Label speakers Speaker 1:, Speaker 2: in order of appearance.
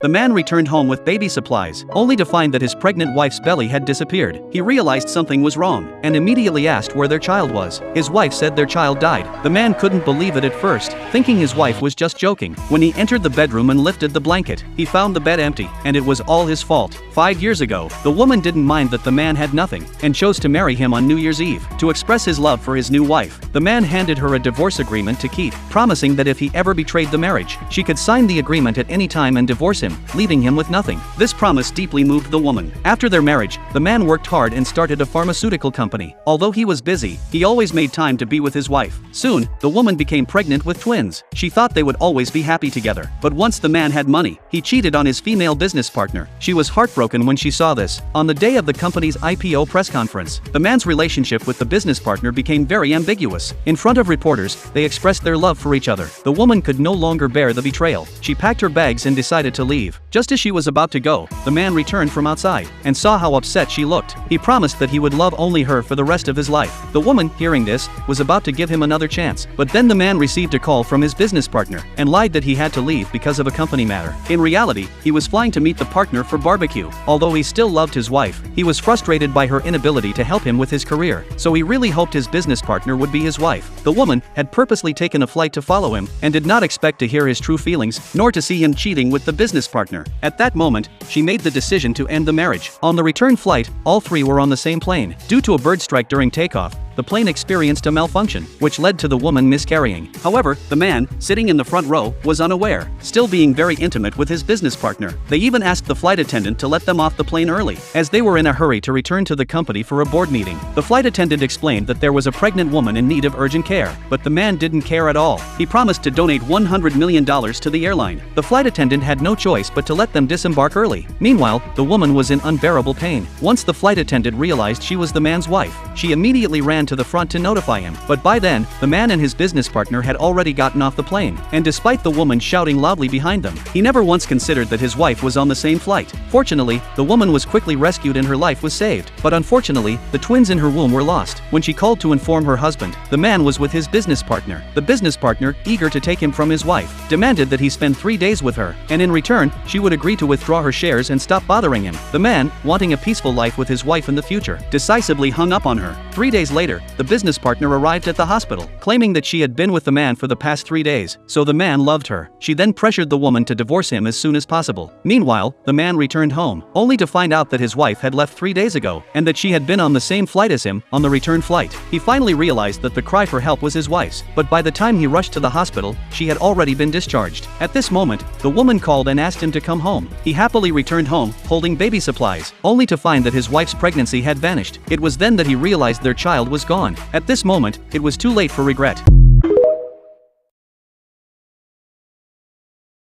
Speaker 1: The man returned home with baby supplies, only to find that his pregnant wife's belly had disappeared. He realized something was wrong, and immediately asked where their child was. His wife said their child died. The man couldn't believe it at first, thinking his wife was just joking. When he entered the bedroom and lifted the blanket, he found the bed empty, and it was all his fault. 5 years ago, the woman didn't mind that the man had nothing, and chose to marry him on New Year's Eve. To express his love for his new wife, the man handed her a divorce agreement to keep, promising that if he ever betrayed the marriage, she could sign the agreement at any time and divorce him, leaving him with nothing. This promise deeply moved the woman. After their marriage, the man worked hard and started a pharmaceutical company. Although he was busy, he always made time to be with his wife. Soon, the woman became pregnant with twins. She thought they would always be happy together. But once the man had money, he cheated on his female business partner. She was heartbroken when she saw this. On the day of the company's IPO press conference, the man's relationship with the business partner became very ambiguous. In front of reporters, they expressed their love for each other. The woman could no longer bear the betrayal. She packed her bags and decided to leave. Just as she was about to go, the man returned from outside and saw how upset she looked. He promised that he would love only her for the rest of his life. The woman, hearing this, was about to give him another chance, but then the man received a call from his business partner and lied that he had to leave because of a company matter. In reality, he was flying to meet the partner for barbecue. Although he still loved his wife, he was frustrated by her inability to help him with his career, so he really hoped his business partner would be his wife. The woman had purposely taken a flight to follow him and did not expect to hear his true feelings, nor to see him cheating with the business partner. At that moment, she made the decision to end the marriage. On the return flight, all three were on the same plane. Due to a bird strike during takeoff, the plane experienced a malfunction, which led to the woman miscarrying. However, the man, sitting in the front row, was unaware, still being very intimate with his business partner. They even asked the flight attendant to let them off the plane early, as they were in a hurry to return to the company for a board meeting. The flight attendant explained that there was a pregnant woman in need of urgent care, but the man didn't care at all. He promised to donate $100 million to the airline. The flight attendant had no choice but to let them disembark early. Meanwhile, the woman was in unbearable pain. Once the flight attendant realized she was the man's wife, she immediately ran to the front to notify him. But by then, the man and his business partner had already gotten off the plane, and despite the woman shouting loudly behind them, he never once considered that his wife was on the same flight. Fortunately, the woman was quickly rescued and her life was saved. But unfortunately, the twins in her womb were lost. When she called to inform her husband, the man was with his business partner. The business partner, eager to take him from his wife, demanded that he spend 3 days with her, and in return, she would agree to withdraw her shares and stop bothering him. The man, wanting a peaceful life with his wife in the future, decisively hung up on her. 3 days later, the business partner arrived at the hospital, claiming that she had been with the man for the past 3 days, so the man loved her. She then pressured the woman to divorce him as soon as possible. Meanwhile, the man returned home, only to find out that his wife had left 3 days ago, and that she had been on the same flight as him, on the return flight. He finally realized that the cry for help was his wife's, but by the time he rushed to the hospital, she had already been discharged. At this moment, the woman called and asked him to come home. He happily returned home, holding baby supplies, only to find that his wife's pregnancy had vanished. It was then that he realized their child was gone. At this moment, it was too late for regret.